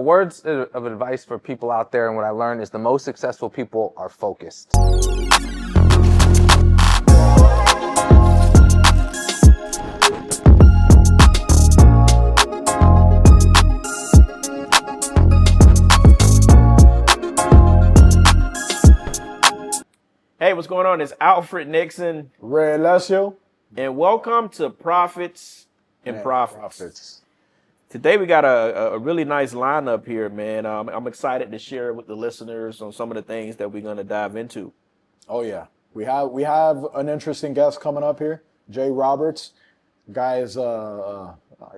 Words of advice for people out there, and what I learned is the most successful people are focused. Hey, what's going on? It's Alfred Nixon. Rarest, and welcome to Profits and Profits. Today we got a really nice lineup here, man. I'm excited to share with the listeners on some of the things that we're going to dive into. Oh yeah, we have an interesting guest coming up here, Jay Roberts. Guy is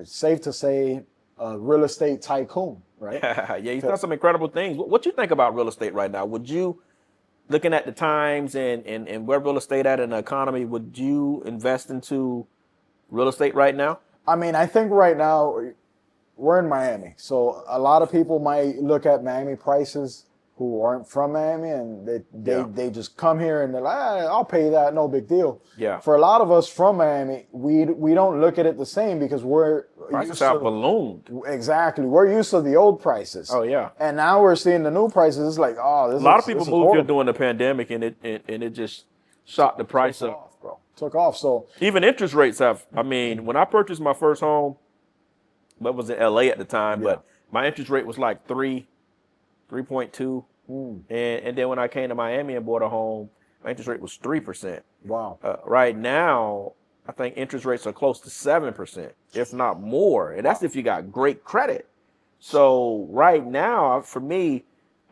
safe to say a real estate tycoon, right? Yeah, he's done some incredible things. What you think about real estate right now? Would you, looking at the times and where real estate at in the economy, would you invest into real estate right now? I mean, I think right now we're in Miami, so a lot of people might look at Miami prices who aren't from Miami, and they just come here and they're like, I'll pay that, no big deal. Yeah. For a lot of us from Miami, we don't look at it the same because we're prices have ballooned. Exactly, we're used to the old prices. Oh yeah. And now we're seeing the new prices. It's like, a lot of people moved here during the pandemic, and it just shot the price up. Took off. So even interest rates have. I mean, when I purchased my first home, that was in LA at the time, but my interest rate was like 3.2. And then when I came to Miami and bought a home, my interest rate was 3%. Wow. Right now, I think interest rates are close to 7%, if not more. And that's if you got great credit. So right now, for me,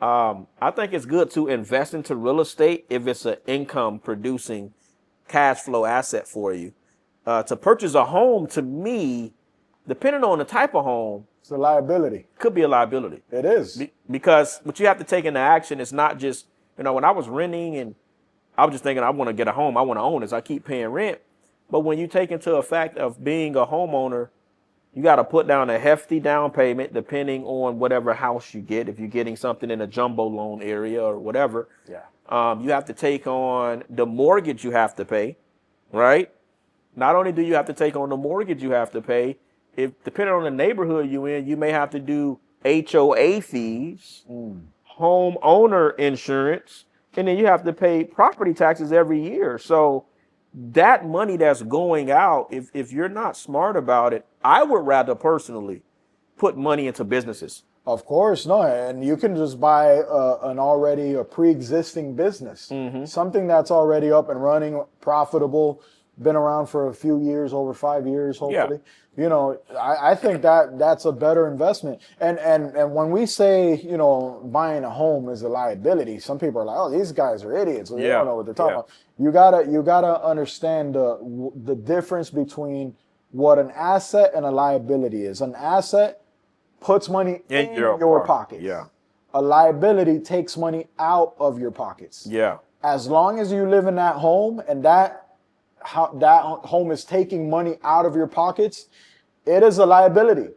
I think it's good to invest into real estate if it's an income producing cash flow asset for you. To purchase a home, to me, depending on the type of home, it's a liability. Could be a liability. It is. Because what you have to take into action is not just, when I was renting and I was just thinking, I want to get a home, I want to own this, I keep paying rent. But when you take into the fact of being a homeowner, you got to put down a hefty down payment depending on whatever house you get. If you're getting something in a jumbo loan area or whatever, you have to take on the mortgage you have to pay, right? Not only do you have to take on the mortgage you have to pay, if depending on the neighborhood you're in, you may have to do HOA fees, homeowner insurance, and then you have to pay property taxes every year. So that money that's going out, if you're not smart about it, I would rather personally put money into businesses. Of course, no, and you can just buy a pre-existing business, something that's already up and running, profitable, been around for a few years, over 5 years, hopefully. Yeah. I think that's a better investment. And when we say, buying a home is a liability, some people are like, oh, these guys are idiots. They don't know what they're talking about. You gotta understand the difference between what an asset and a liability is. An asset puts money in your pockets. Yeah. A liability takes money out of your pockets. Yeah. As long as you live in that home and that home is taking money out of your pockets, it is a liability.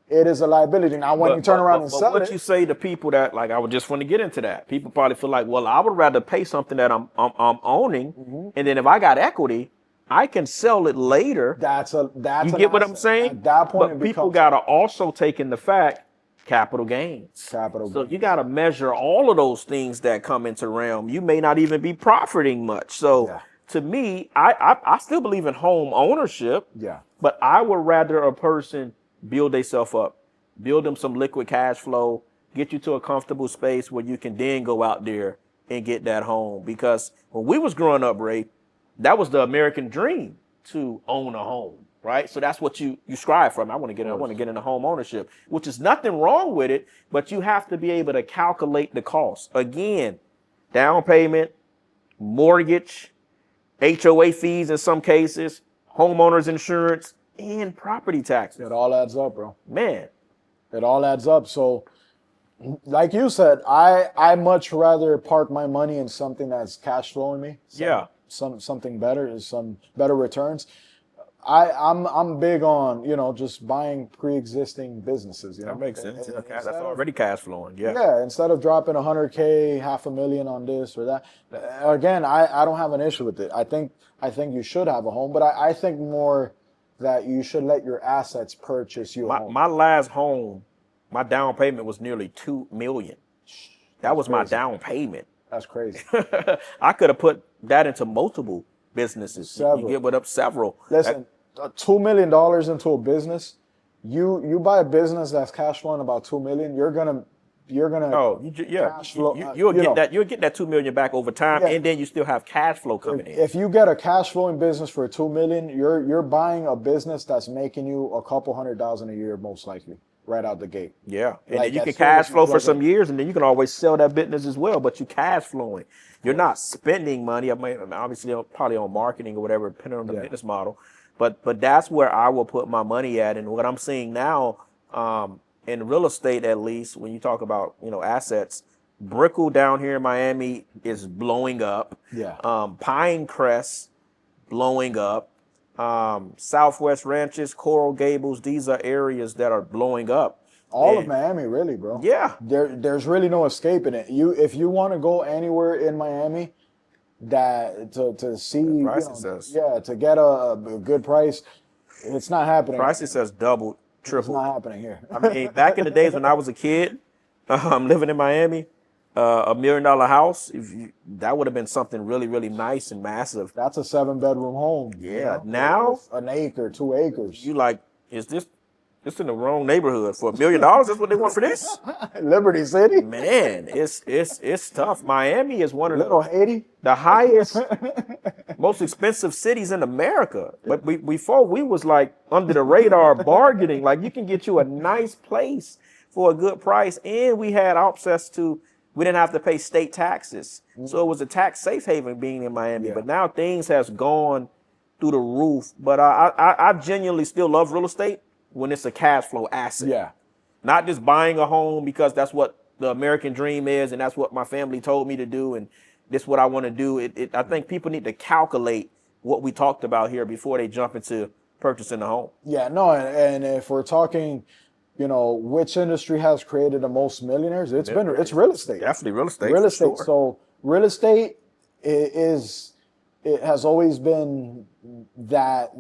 It is a liability. Now, when you turn around and sell it, what you say to people that, like, I would just want to get into that. People probably feel like, well, I would rather pay something that I'm owning, and then if I got equity, I can sell it later. That's you get what I'm saying? At that point, but people got to also take in the fact capital gains. So you got to measure all of those things that come into realm. You may not even be profiting much. So. To me, I still believe in home ownership. Yeah. But I would rather a person build themselves up, build them some liquid cash flow, get you to a comfortable space where you can then go out there and get that home. Because when we was growing up, Ray, that was the American dream, to own a home, right? So that's what you strive for. I want to get into home ownership, which is nothing wrong with it, but you have to be able to calculate the cost. Again, down payment, mortgage, HOA fees in some cases, homeowners insurance, and property taxes. It all adds up, bro. Man. It all adds up. So, like you said, I much rather park my money in something that's cash flowing me. Something better, some better returns. I'm big on, just buying pre-existing businesses. That makes sense. That's already cash flowing. Yeah. Instead of dropping $100K, $500,000 on this or that. Again, I don't have an issue with it. I think you should have a home, but I think more that you should let your assets purchase you a home. My last home My down payment was nearly $2 million. That was my down payment. That's crazy. I could have put that into multiple businesses. Several. You get up several. Listen, $2 million into a business, you buy a business that's cash flowing about $2 million, you're gonna cash flow. You'll get that $2 million back over time, and then you still have cash flow coming in. If you get a cash flowing business for $2 million, you're buying a business that's making you a couple $100,000 a year, most likely, right out the gate. Yeah, and Like, then you can as soon as cash you flow for plug some in. years, and then you can always sell that business as well. But you cash flowing. You're not spending money. I mean, obviously, probably on marketing or whatever, depending on the business model. But that's where I will put my money at. And what I'm seeing now, in real estate, at least, when you talk about assets, Brickell down here in Miami is blowing up. Yeah. Pinecrest blowing up. Southwest Ranches, Coral Gables, these are areas that are blowing up. All of Miami, really, bro. Yeah. There's really no escaping it. If you want to go anywhere in Miami, that to see, to get a good price, it's not happening. Prices has doubled, It's tripled. not happening here. I mean, back in the days when I was a kid, living in Miami, $1 million house, that would have been something really, really nice and massive. That's a 7-bedroom home. Yeah. Now, an acre, 2 acres. you like, is this in the wrong neighborhood for $1 million? That's what they want for this? Liberty City. Man, it's tough. Miami is one of Little Haiti. the highest, most expensive cities in America. But before we was like under the radar bargaining. Like, you can get you a nice place for a good price, and we had access to. We didn't have to pay state taxes, so it was a tax safe haven being in Miami. But now things has gone through the roof. But I genuinely still love real estate when it's a cash flow asset. Yeah. Not just buying a home because that's what the American dream is, and that's what my family told me to do, and this is what I want to do. I think people need to calculate what we talked about here before they jump into purchasing a home. Yeah, no, and if we're talking, which industry has created the most millionaires, it's real estate. Definitely real estate. Real estate. Sure. So real estate it has always been that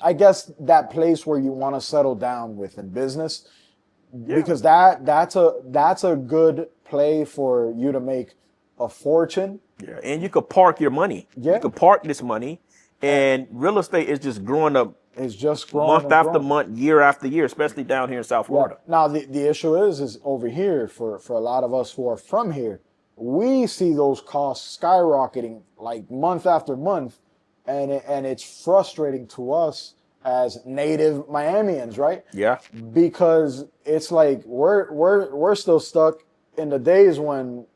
I guess that place where you want to settle down with in business, because that's a good play for you to make a fortune. Yeah, and you could park your money. Yeah. You could park this money, and real estate is just growing up. It's just growing month and after growing. month, year after year, especially down here in South Florida. Now the issue is over here for a lot of us who are from here, we see those costs skyrocketing like month after month, and it's frustrating to us as native Miamians, right? Yeah. Because it's like we're still stuck in the days when,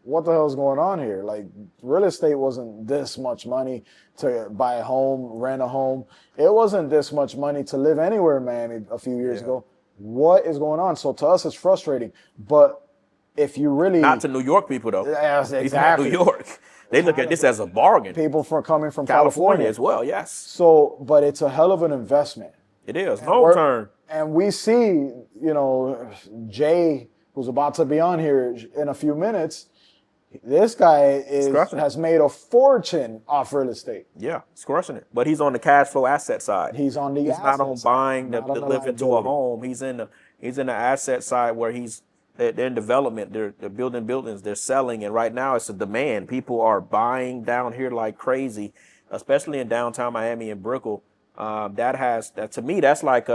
what the hell is going on here? Like, real estate wasn't this much money to buy a home, rent a home. It wasn't this much money to live anywhere in Miami a few years ago. What is going on? So to us, it's frustrating. But if you really... Not to New York people, though. Yes, Even exactly. New York. They look at this as a bargain. People coming from California as well, yes. So, but it's a hell of an investment. It is. Long term. And we see, Jay, who's about to be on here in a few minutes, this guy has made a fortune off real estate. Yeah, he's crushing it. But he's on the cash flow asset side. He's on the He's asset not on side, buying not to on the live into a liability. home. He's in the asset side where they're in development. They're building buildings. They're selling, and right now it's a demand. People are buying down here like crazy, especially in downtown Miami and Brickell. That to me, that's like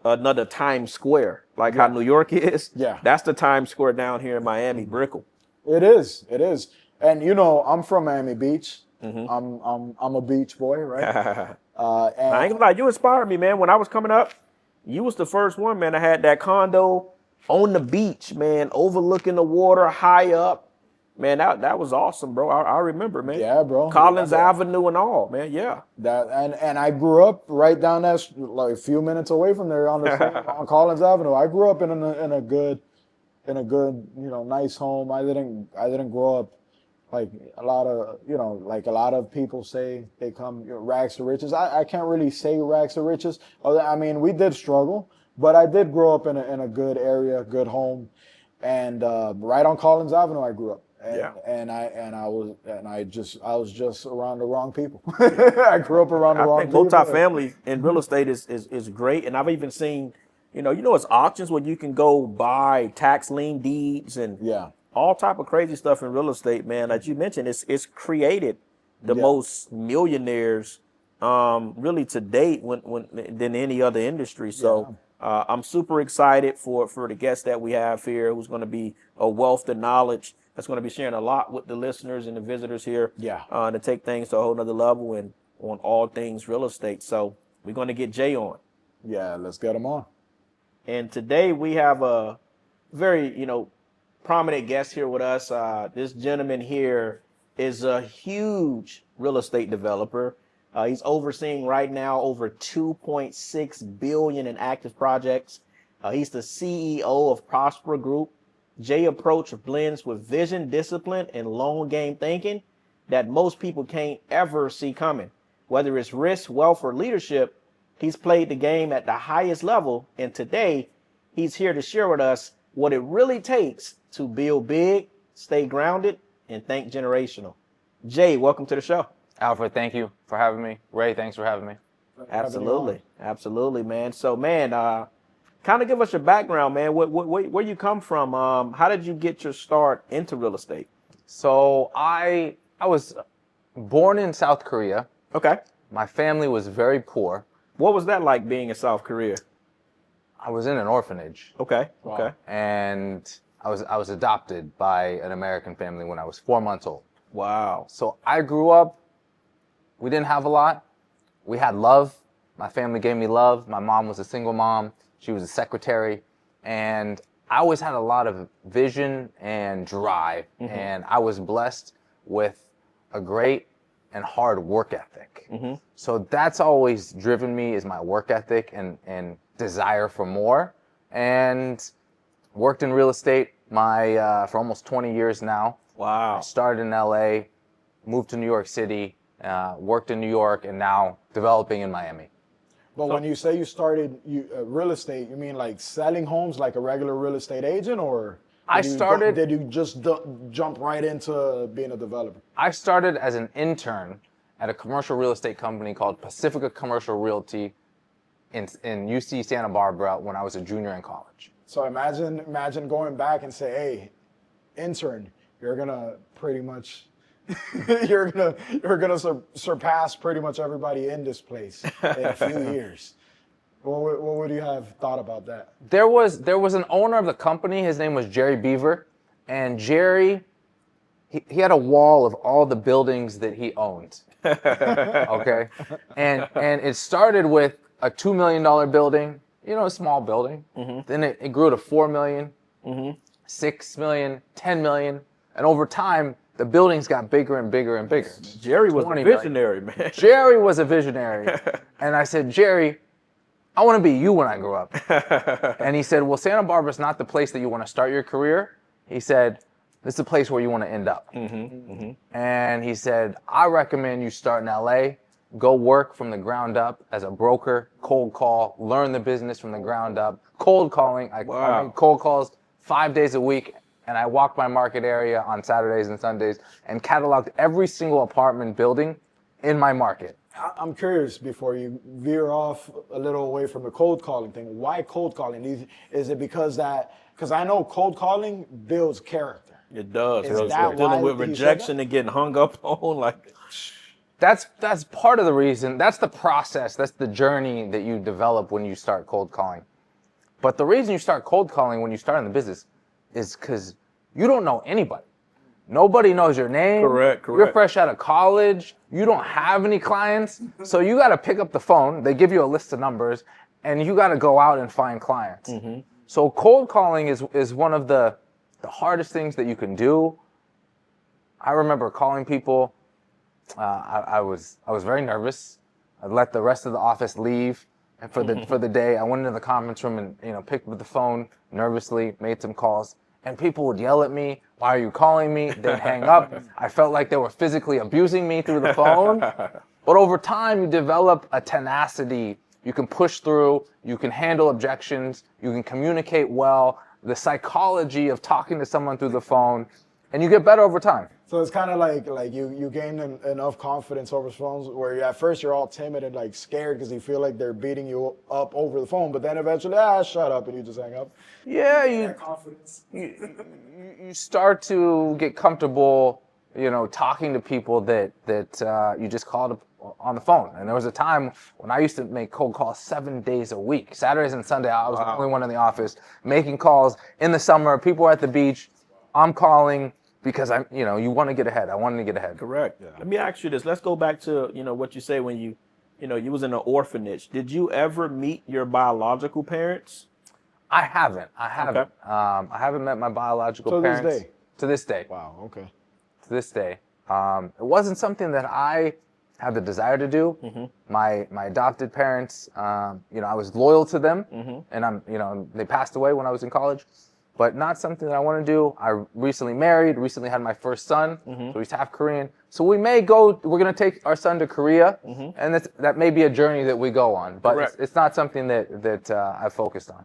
another Times Square, like how New York is. Yeah. That's the Times Square down here in Miami, Brickell. It is. And I'm from Miami Beach. Mm-hmm. I'm a beach boy, right? And I ain't gonna lie, you inspired me, man. When I was coming up, you was the first one, man. I had that condo on the beach, man, overlooking the water, high up. Man, that was awesome, bro. I remember, man. Yeah, bro. Collins Avenue and all, man. Yeah. That and I grew up right down that like a few minutes away from there on on Collins Avenue. I grew up in a good nice home. I didn't grow up like a lot of people say they come rags to riches. I can't really say rags to riches. I mean, we did struggle, but I did grow up in a good area, good home, and right on Collins Avenue I grew up. And I was just around the wrong people. I grew up around the wrong people. I think multifamily in real estate is great, and I've even seen, It's auctions where you can go buy tax lien deeds and Yeah. all type of crazy stuff in real estate, man. Like you mentioned, it's created the Yeah. most millionaires really to date than any other industry. So I'm super excited for the guest that we have here, who's going to be a wealth of knowledge. That's going to be sharing a lot with the listeners and the visitors here. Yeah. To take things to a whole nother level and on all things real estate. So we're going to get Jay on. Yeah, let's get him on. And today we have a very, prominent guest here with us. This gentleman here is a huge real estate developer. He's overseeing right now over 2.6 billion in active projects. He's the CEO of Prosper Group. Jay approach blends with vision, discipline, and long game thinking that most people can't ever see coming. Whether it's risk, wealth, or leadership, he's played the game at the highest level, and today he's here to share with us what it really takes to build big, stay grounded, and think generational. Jay, welcome to the show. Alfred, thank you for having me. Ray, thanks for having me. Absolutely, man. So, man, kind of give us your background, man. Where you come from? How did you get your start into real estate? So I was born in South Korea. Okay. My family was very poor. What was that like being in South Korea? I was in an orphanage. Okay. Wow. Okay. And I was adopted by an American family when I was 4 months old. Wow. So I grew up, we didn't have a lot. We had love. My family gave me love. My mom was a single mom. She was a secretary. And I always had a lot of vision and drive. Mm-hmm. And I was blessed with a great and hard work ethic. Mm-hmm. So that's always driven me, is my work ethic and desire for more. And worked in real estate for almost 20 years now. Wow. I started in LA, moved to New York City, worked in New York, and now developing in Miami. But when you say you started real estate, you mean like selling homes like a regular real estate agent, or did you just jump right into being a developer? I started as an intern at a commercial real estate company called Pacifica Commercial Realty in UC Santa Barbara when I was a junior in college. So imagine going back and say, hey, intern, you're gonna pretty much you're gonna surpass pretty much everybody in this place in a few years. What would you have thought about that? There was an owner of the company. His name was Jerry Beaver, and Jerry, he had a wall of all the buildings that he owned. Okay, and it started with a $2 million building, a small building. Mm-hmm. Then it grew to 4 million, mm-hmm. 6 million, 10 million, and over time the buildings got bigger and bigger and bigger. Jerry was a visionary, man. Jerry was a visionary, and I said, Jerry, I want to be you when I grow up. And he said, well, Santa Barbara's not the place that you want to start your career. He said, this is the place where you want to end up. Mm-hmm, mm-hmm. And he said, I recommend you start in LA, go work from the ground up as a broker, cold call, learn the business from the ground up, cold calling. I made cold calls 5 days a week, and I walked my market area on Saturdays and Sundays and cataloged every single apartment building in my market. I'm curious, before you veer off a little away from the cold calling thing, why cold calling? Is it because I know cold calling builds character. It does. Is that dealing with rejection and getting hung up on, like. That's part of the reason. That's the process. That's the journey that you develop when you start cold calling. But the reason you start cold calling when you start in the business is because you don't know anybody. Nobody knows your name. Correct. You're fresh out of college. You don't have any clients. So you got to pick up the phone. They give you a list of numbers, and you got to go out and find clients. Mm-hmm. So cold calling is one of the hardest things that you can do. I remember calling people. I was very nervous. I let the rest of the office leave, and for the day, I went into the conference room and picked up the phone nervously, made some calls, and people would yell at me. Why are you calling me? They'd hang up. I felt like they were physically abusing me through the phone. But over time, you develop a tenacity. You can push through. You can handle objections. You can communicate well. The psychology of talking to someone through the phone and you get better over time. So it's kind of like you gain enough confidence over phones where at first you're all timid and like scared because you feel like they're beating you up over the phone, but then eventually, shut up, and you just hang up. Yeah, That confidence. you start to get comfortable, talking to people that you just called on the phone. And there was a time when I used to make cold calls 7 days a week. Saturdays and Sunday, I was the only one in the office making calls. In the summer, people were at the beach. I'm calling because you want to get ahead. I wanted to get ahead. Correct. Yeah. Let me ask you this. Let's go back to, what you say when you was in an orphanage. Did you ever meet your biological parents? I haven't. Okay. I haven't met my biological parents. To this day? To this day. Wow, okay. To this day. It wasn't something that I had the desire to do. Mm-hmm. My adopted parents, I was loyal to them, and they passed away when I was in college, but not something that I want to do. I recently married, recently had my first son, so he's half Korean. So we're going to take our son to Korea, and that may be a journey that we go on, but it's not something that I've focused on.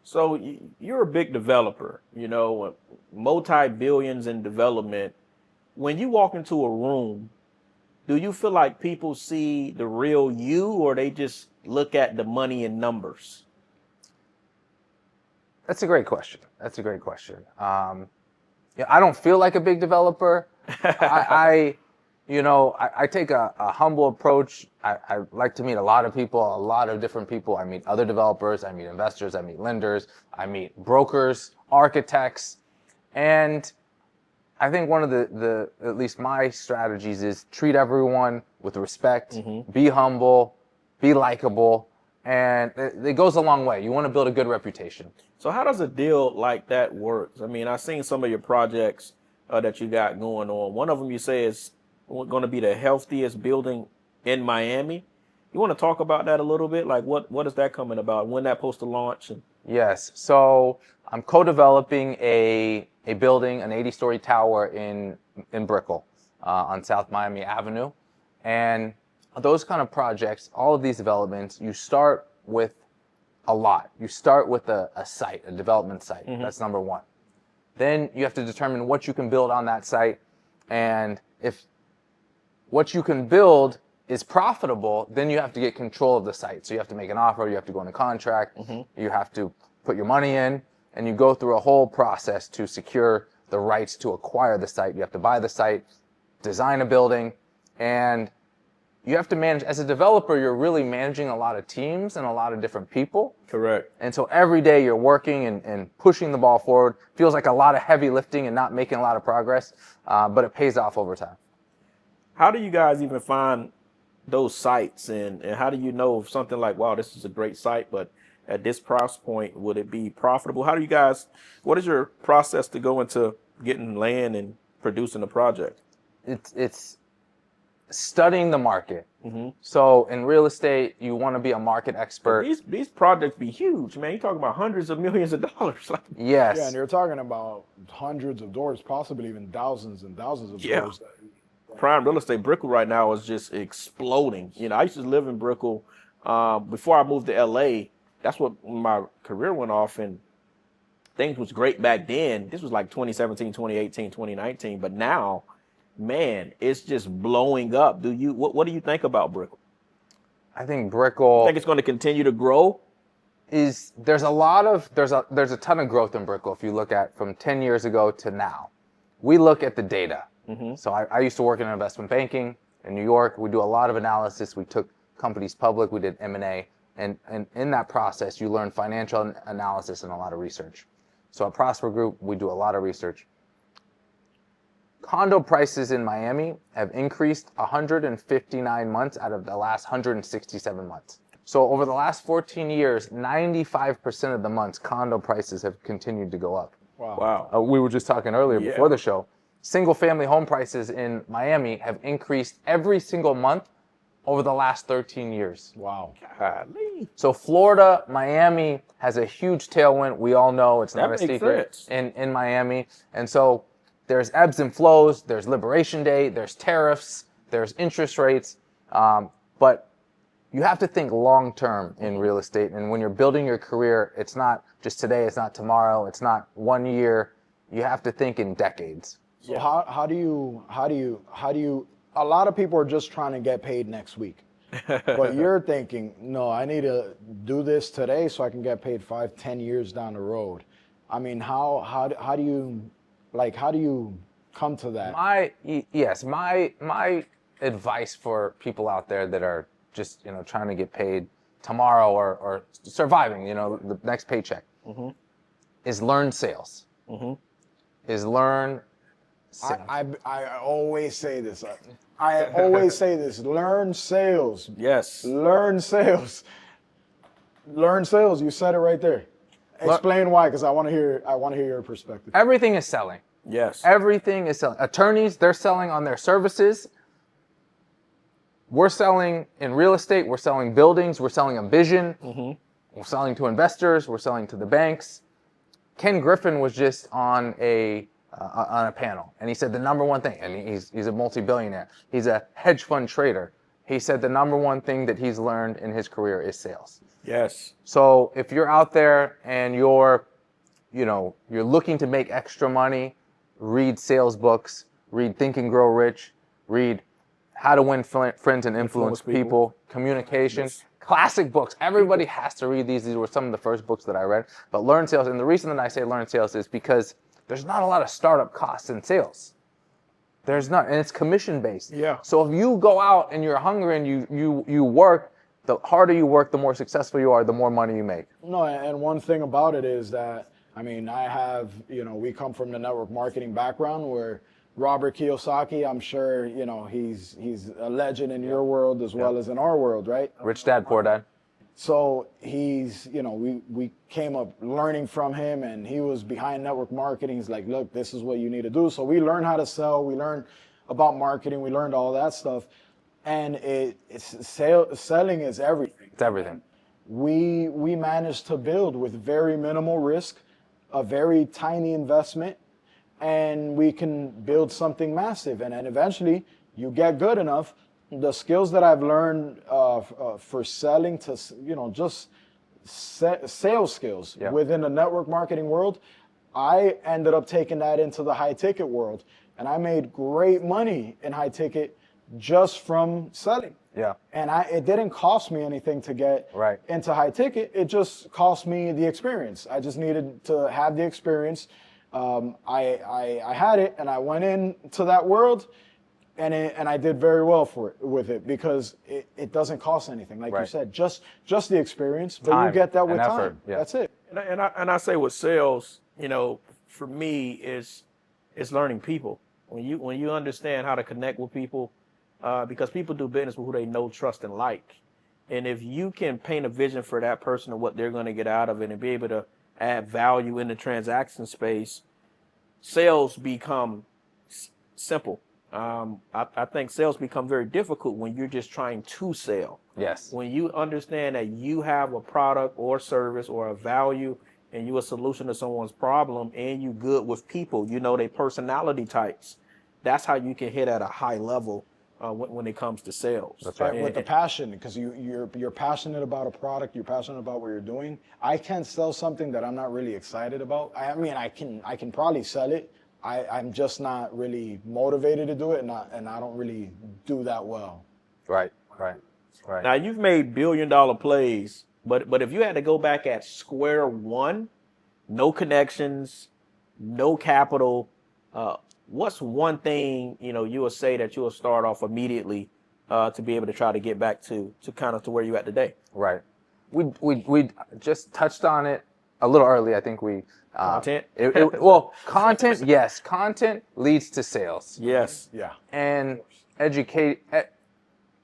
So you're a big developer, multi-billions in development. When you walk into a room, do you feel like people see the real you, or they just look at the money and numbers? That's a great question. I don't feel like a big developer. I take a humble approach. I like to meet a lot of people, a lot of different people. I meet other developers, I meet investors, I meet lenders, I meet brokers, architects, and I think one of the at least my strategies is treat everyone with respect, be humble, be likable, and it goes a long way. You want to build a good reputation. So how does a deal like that work? I mean, I've seen some of your projects that you got going on. One of them you say is going to be the healthiest building in Miami. You want to talk about that a little bit? Like what is that coming about? When that supposed to launch? Yes. So I'm co-developing a building, an 80-story tower in Brickell on South Miami Avenue. And those kind of projects, all of these developments, you start with a lot. You start with a site, a development site. That's number one. Then you have to determine what you can build on that site. And if what you can build is profitable, then you have to get control of the site. So you have to make an offer, you have to go into contract, you have to put your money in, and you go through a whole process to secure the rights to acquire the site. You have to buy the site, design a building, and you have to manage. As a developer, you're really managing a lot of teams and a lot of different people. Correct. And so every day you're working and pushing the ball forward. Feels like a lot of heavy lifting and not making a lot of progress, but it pays off over time. How do you guys even find those sites, and how do you know if something like, wow, this is a great site, but at this price point, would it be profitable? What is your process to go into getting land and producing a project? It's studying the market. So in real estate, you want to be a market expert. These projects be huge, man. You're talking about hundreds of millions of dollars. Yes. Yeah, and you're talking about hundreds of doors, possibly even thousands and thousands of doors. Prime real estate, Brickell right now is just exploding. I used to live in Brickell before I moved to LA. That's what my career went off, and things was great back then. This was like 2017, 2018, 2019, but now, man, it's just blowing up. What do you think about Brickell? I think Brickell, think it's going to continue to grow? There's a ton of growth in Brickell if you look at from 10 years ago to now. We look at the data. So I used to work in investment banking in New York. We do a lot of analysis. We took companies public. We did M&A. And in that process, you learn financial analysis and a lot of research. So at Prosper Group, we do a lot of research. Condo prices in Miami have increased 159 months out of the last 167 months. So over the last 14 years, 95% of the months, condo prices have continued to go up. Wow. We were just talking earlier before the show. Single-family home prices in Miami have increased every single month over the last 13 years. Wow. Golly. So Florida, Miami has a huge tailwind. We all know it's not a secret in Miami. And so there's ebbs and flows. There's Liberation Day. There's tariffs. There's interest rates. But you have to think long-term in real estate. And when you're building your career, it's not just today. It's not tomorrow. It's not 1 year. You have to think in decades. So how do you a lot of people are just trying to get paid next week. But you're thinking, no, I need to do this today so I can get paid 5-10 years down the road. I mean, how do you come to that? My advice for people out there that are just, trying to get paid tomorrow or surviving, the next paycheck, is learn sales. Is learn sales. I always say this. I always say this. Learn sales. Yes. Learn sales. Learn sales. You said it right there. Explain why, because I want to hear your perspective. Everything is selling. Yes. Everything is selling. Attorneys, they're selling on their services. We're selling in real estate. We're selling buildings. We're selling a vision. We're selling to investors. We're selling to the banks. Ken Griffin was just on a panel, and he said the number one thing, and he's a multi-billionaire. He's a hedge fund trader. He said the number one thing that he's learned in his career is sales. Yes. So if you're out there and you're looking to make extra money, read sales books, read Think and Grow Rich, read How to Win Friends and Influence People, Communication. Yes. Classic books. Everybody has to read these. These were some of the first books that I read. But learn sales, and the reason that I say learn sales is because there's not a lot of startup costs in sales. There's not, and it's commission based. Yeah. So if you go out and you're hungry and you work, the harder you work, the more successful you are, the more money you make. No, and one thing about it is that, I mean, I have, we come from the network marketing background where Robert Kiyosaki, I'm sure, he's a legend in your world as well as in our world, right? Rich Dad, Poor Dad. So he's, we came up learning from him, and he was behind network marketing. He's like, look, this is what you need to do. So we learned how to sell. We learned about marketing. We learned all that stuff. And selling is everything. It's everything. We managed to build with very minimal risk, a very tiny investment, and we can build something massive. And then eventually you get good enough. The skills that I've learned for selling to, just sales skills within the network marketing world, I ended up taking that into the high ticket world. And I made great money in high ticket just from selling. Yeah. And it didn't cost me anything to get into high ticket. It just cost me the experience. I just needed to have the experience. I had it, and I went into that world, and I did very well with it because it doesn't cost anything, like you said, just the experience, but you get that with time. Yeah. That's it. And I say with sales, for me is learning people. When you understand how to connect with people, because people do business with who they know, trust, and like, and if you can paint a vision for that person and what they're going to get out of it, and be able to add value in the transaction space, sales become simple. I think sales become very difficult when you're just trying to sell. Yes. When you understand that you have a product or service or a value and you a solution to someone's problem, and you good with people, their personality types, that's how you can hit at a high level when it comes to sales. That's right. With the passion, because you're passionate about a product, you're passionate about what you're doing. I can't sell something that I'm not really excited about. I mean, I can probably sell it. I'm just not really motivated to do it, and I don't really do that well. Right. Now, you've made billion-dollar plays, but if you had to go back at square one, no connections, no capital, what's one thing you would say that you will start off immediately to be able to try to get back to kind of to where you're at today? Right. We just touched on it a little early. I think we content. Content. Yes, content leads to sales. Yes. Yeah. And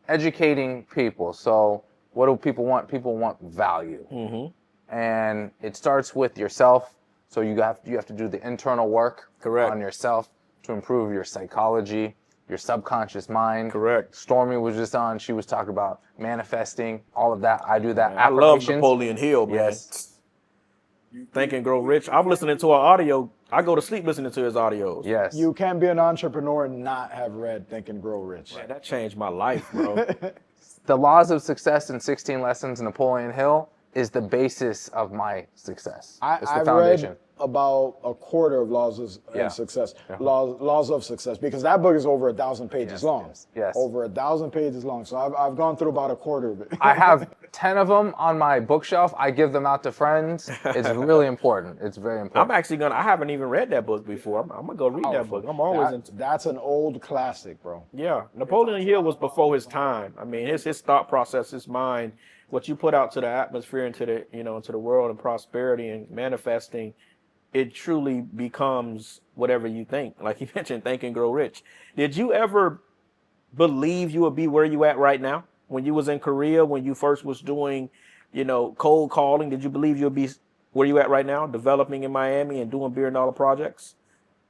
educating people. So what do people want? People want value. Mm-hmm. And it starts with yourself. So you have to do the internal work on yourself to improve your psychology, your subconscious mind. Correct. Stormy was just on. She was talking about manifesting, all of that. I do that. I love Napoleon Hill, man. Yes. Think and Grow Rich. I'm listening to our audio. I go to sleep listening to his audios. Yes. You can be an entrepreneur and not have read Think and Grow Rich. Man, that changed my life, bro. The Laws of Success in 16 Lessons, Napoleon Hill. is the basis of my success. It's the I've foundation. read about a quarter of Laws of Yeah. Success, Laws of Success, because that book is over 1,000 pages long. Yes. Over 1,000 pages long. So I've gone through about a quarter of it. I have 10 of them on my bookshelf. I give them out to friends. It's really important. It's very important. I'm actually I haven't even read that book before. I'm gonna go read that book. I'm always into. That's an old classic, bro. Yeah, Napoleon Hill was before his time. I mean, his thought process, his mind, what you put out to the atmosphere, into the into the world, and prosperity and manifesting, it truly becomes whatever you think. Like you mentioned, Think and Grow Rich. Did you ever believe you would be where you at right now? When you was in Korea, when you first was doing, cold calling, did you believe you'd be where you at right now, developing in Miami and doing $1 billion projects?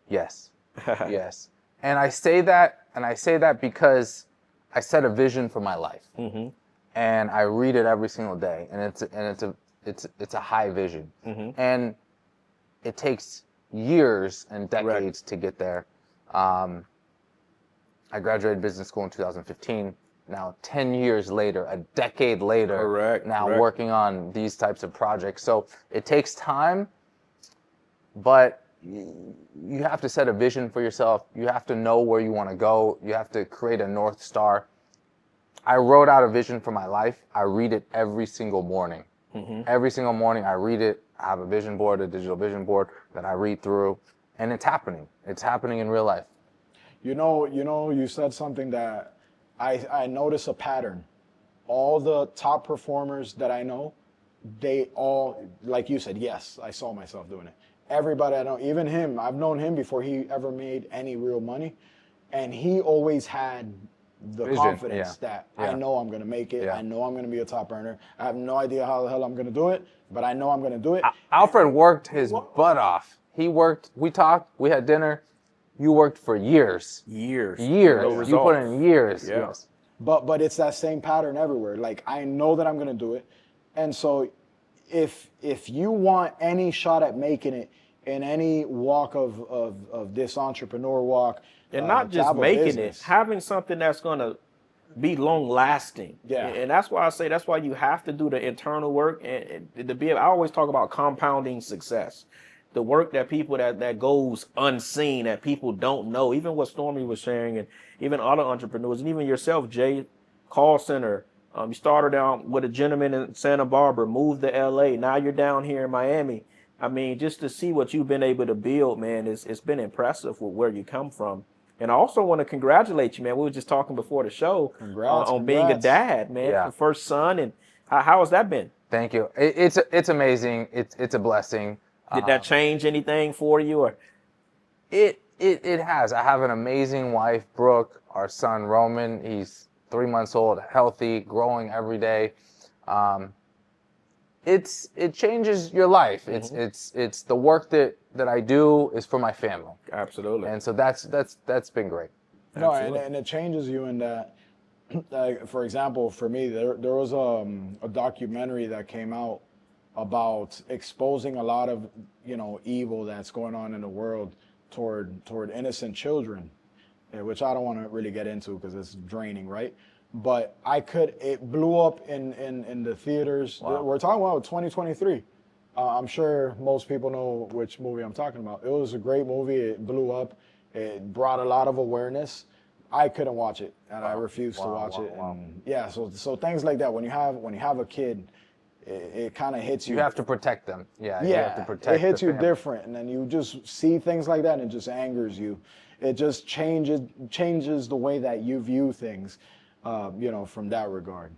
Yes. Yes. And I say that because I set a vision for my life. Mm-hmm. And I read it every single day, and it's a high vision. Mm-hmm. And it takes years and decades to get there. I graduated business school in 2015. Now, 10 years later, a decade later, working on these types of projects. So it takes time, but you have to set a vision for yourself. You have to know where you want to go. You have to create a North Star. I wrote out a vision for my life. I read it every single morning. Mm-hmm. Every single morning I read it. I have a vision board, a digital vision board that I read through, and it's happening. It's happening in real life. You said something that I notice a pattern. All the top performers that I know, they all, like you said, yes, I saw myself doing it. Everybody I know, even him, I've known him before he ever made any real money, and he always had the vision. Confidence that I know I'm going to make it. I know I'm going to be a top earner. I have no idea how the hell I'm going to do it, but I know I'm going to do it. Alfred worked his butt off. He worked, we talked, we had dinner. You worked for years. Years. No you put in years. Yeah. Yes. But it's that same pattern everywhere. Like, I know that I'm going to do it. And so if you want any shot at making it in any walk of this entrepreneur walk, and not just making it, having something that's going to be long lasting. Yeah. And that's why I say, that's why you have to do the internal work. And I always talk about compounding success. The work that people that goes unseen, that people don't know. Even what Stormy was sharing, and even other entrepreneurs, and even yourself, Jay, call center. You started out with a gentleman in Santa Barbara, moved to LA. Now you're down here in Miami. I mean, just to see what you've been able to build, man, it's been impressive with where you come from. And I also want to congratulate you, man. We were just talking before the show on being a dad, man. Yeah. Your first son, and how has that been? Thank you. It's amazing. It's a blessing. Did that change anything for you? Or it has. I have an amazing wife, Brooke. Our son, Roman, he's 3 months old, healthy, growing every day. It changes your life. Mm-hmm. It's the work that I do is for my family. Absolutely. And so that's been great. No, and it changes you in that. Like, for example, for me, there was a documentary that came out about exposing a lot of evil that's going on in the world toward innocent children, which I don't want to really get into because it's draining, right? But it blew up in the theaters. Wow. We're talking about 2023. I'm sure most people know which movie I'm talking about. It was a great movie. It blew up. It brought a lot of awareness. I couldn't watch it, and I refused to watch it. And yeah, so things like that. When you have a kid, it kind of hits you. You have to protect them. Yeah. Yeah. You have to protect. It hits you family. different, and then you just see things like that, and it just angers you. It just changes the way that you view things, from that regard.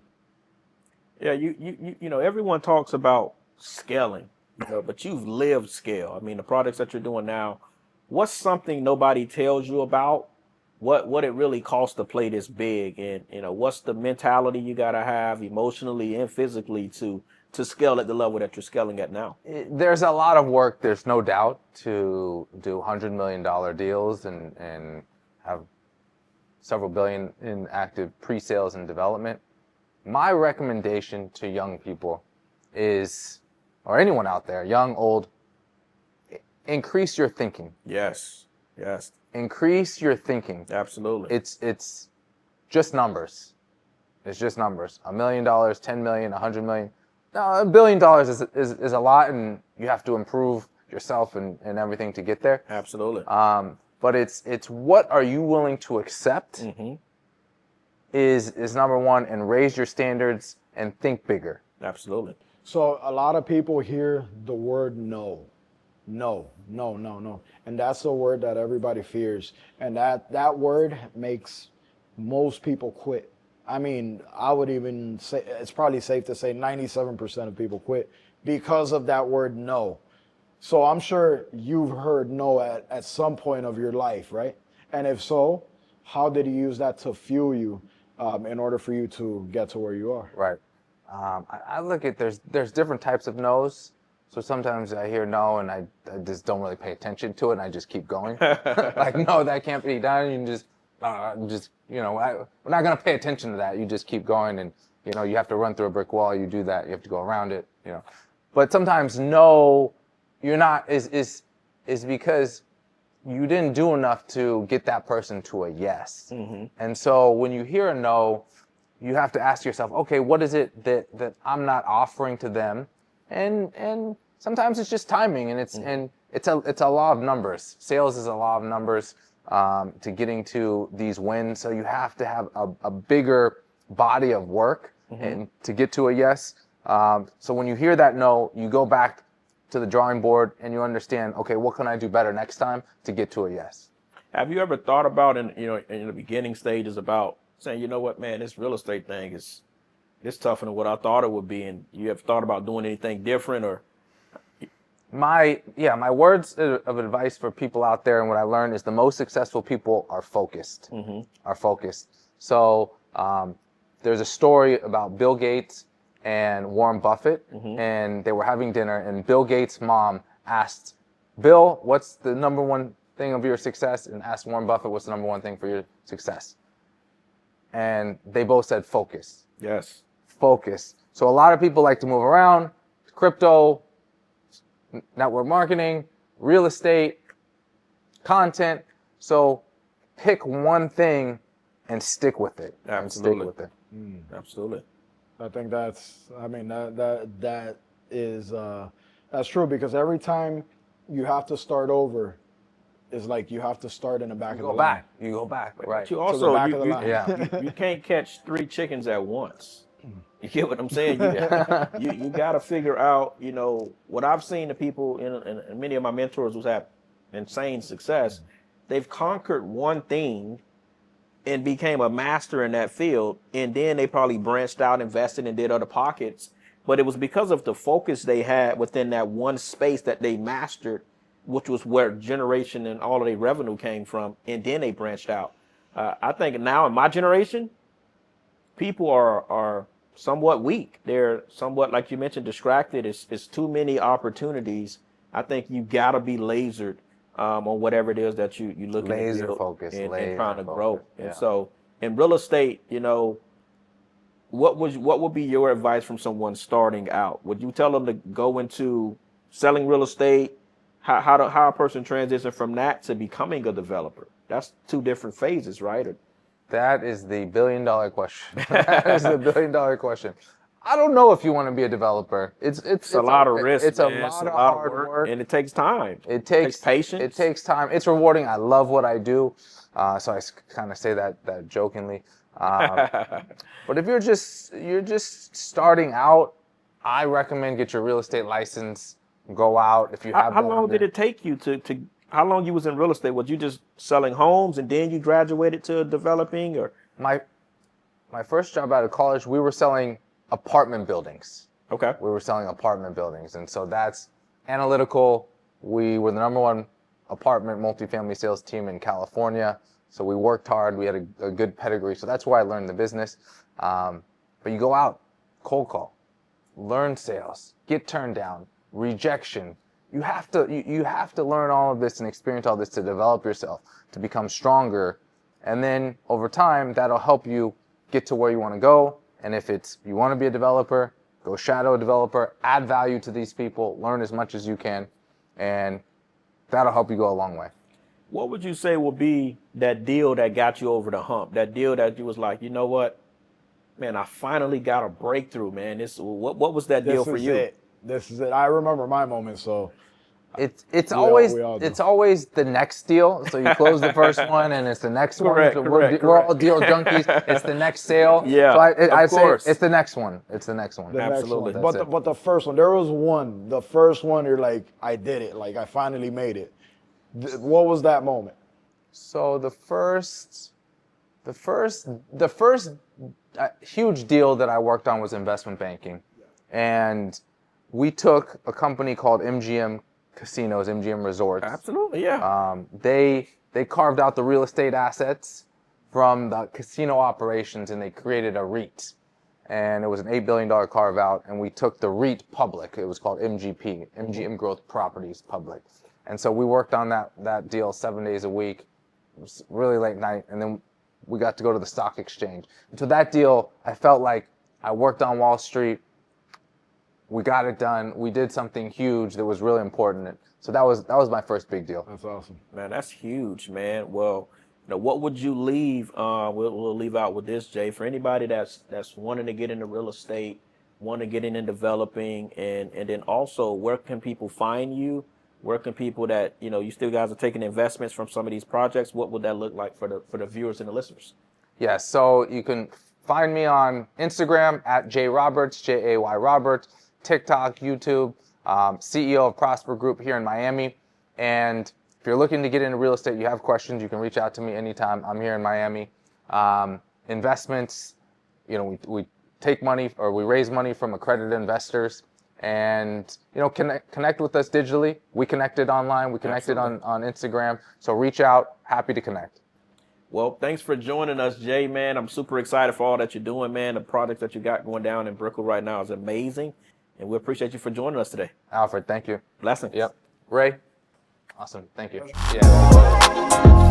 Yeah, you know, everyone talks about scaling, but you've lived scale. I mean, the products that you're doing now, what's something nobody tells you about? What it really costs to play this big, and what's the mentality you gotta have emotionally and physically to scale at the level that you're scaling at now? There's a lot of work, there's no doubt, to do $100 million deals and have several billion in active pre-sales and development. My recommendation to young people is, or anyone out there, young, old, increase your thinking. Yes. Increase your thinking. Absolutely. It's just numbers. It's just numbers. $1 million, 10 million, 100 million. No, $1 billion is a lot, and you have to improve yourself and everything to get there. Absolutely. But it's what are you willing to accept is number one, and raise your standards and think bigger. Absolutely. So a lot of people hear the word no. No, no, no, no. And that's a word that everybody fears. And that word makes most people quit. I mean, I would even say it's probably safe to say 97% of people quit because of that word no. So I'm sure you've heard no at some point of your life, right? And if so, how did you use that to fuel you in order for you to get to where you are? Right. I look at there's different types of no's. So sometimes I hear no and I just don't really pay attention to it and I just keep going. Like, no, that can't be done. You can just we're not gonna pay attention to that. You just keep going, and you have to run through a brick wall. You do that. You have to go around it. But sometimes no, you're not is because you didn't do enough to get that person to a yes. And so when you hear a no, you have to ask yourself, okay, what is it that I'm not offering to them? And sometimes it's just timing, and it's a law of numbers. Sales is a law of numbers to getting to these wins. So you have to have a bigger body of work and to get to a yes. So when you hear that no, you go back to the drawing board and you understand, okay, what can I do better next time to get to a yes? Have you ever thought about in the beginning stages about saying, you know what, man, this real estate thing is tougher than what I thought it would be, and you have thought about doing anything different? Or my words of advice for people out there, and what I learned is the most successful people are focused. So there's a story about Bill Gates and Warren Buffett, and they were having dinner, and Bill Gates' mom asked Bill, what's the number one thing of your success? And asked Warren Buffett, what's the number one thing for your success? And they both said focus. Yes. Focus. So a lot of people like to move around: crypto, network marketing, real estate, content. So pick one thing and stick with it. Absolutely. And stick with it. Absolutely. I think that is that's true, because every time you have to start over, it's like you have to start in the back of the line. You go back, right? But you also back of the line. you can't catch 3 chickens at once. You get what I'm saying? You got to figure out, what I've seen the people and many of my mentors who have insane success, they've conquered one thing and became a master in that field, and then they probably branched out, invested, and did other pockets. But it was because of the focus they had within that one space that they mastered, which was where generation and all of their revenue came from, and then they branched out. I think now in my generation, people are somewhat weak. They're somewhat, like you mentioned, distracted. It's too many opportunities. I think you gotta be lasered on whatever it is that you looking at Laser focus and laser trying to grow. Yeah. And so in real estate, what would be your advice from someone starting out? Would you tell them to go into selling real estate? How a person transitions from that to becoming a developer? That's 2 different phases, right? That is the $1 billion question. That is the $1 billion question. I don't know if you want to be a developer. It's a lot of risk. It's a lot of hard work, and it takes time. It takes patience. It takes time. It's rewarding. I love what I do, so I kind of say that jokingly. But if you're just starting out, I recommend get your real estate license. Go out if you have. How long did it take you to? How long you was in real estate? Was you just selling homes and then you graduated to developing, or? My first job out of college, we were selling apartment buildings. Okay. We were selling apartment buildings, and so that's analytical. We were the number 1 apartment multifamily sales team in California. So we worked hard. We had a good pedigree. So that's where I learned the business. But you go out, cold call, learn sales, get turned down, rejection. You have to learn all of this and experience all this to develop yourself, to become stronger. And then over time, that'll help you get to where you want to go. And if you want to be a developer, go shadow a developer, add value to these people, learn as much as you can, and that'll help you go a long way. What would you say would be that deal that got you over the hump? That deal that you was like, you know what? man, I finally got a breakthrough, man. What was that deal for you? This is it. I remember my moment. So It's we all do. always the next deal. So you close the first one, and it's the next one. So we're all deal junkies. It's the next sale. Yeah, So I say course. it's the next one. It's the next one. The Absolutely. next one. But the first one, there was one. The first one, you're like, I did it. Like I finally made it. What was that moment? So the first huge deal that I worked on was investment banking, and we took a company called MGM Casinos, MGM Resorts. Absolutely, yeah. They carved out the real estate assets from the casino operations, and they created a REIT. And it was an $8 billion carve out, and we took the REIT public. It was called MGP, MGM Growth Properties Public. And so we worked on that deal 7 days a week. It was really late night, and then we got to go to the stock exchange. And so that deal, I felt like I worked on Wall Street. We got it done. We did something huge that was really important. So that was my first big deal. That's awesome, man. That's huge, man. Well, what would you leave? We'll leave out with this, Jay. For anybody that's wanting to get into real estate, wanting to get in and developing, and then also, where can people find you? Where can people that you still guys are taking investments from some of these projects? What would that look like for the viewers and the listeners? Yeah, so you can find me on Instagram at JayRoberts, Jay Roberts. TikTok, YouTube, CEO of Prosper Group here in Miami. And if you're looking to get into real estate, you have questions, you can reach out to me anytime. I'm here in Miami. Investments, we take money or we raise money from accredited investors, and connect with us digitally. We connected online, we connected on Instagram. So reach out, happy to connect. Well, thanks for joining us, Jay, man. I'm super excited for all that you're doing, man. The project that you got going down in Brickell right now is amazing. And we appreciate you for joining us today. Alfred, thank you. Blessings. Yep. Ray, awesome. Thank you. Yeah.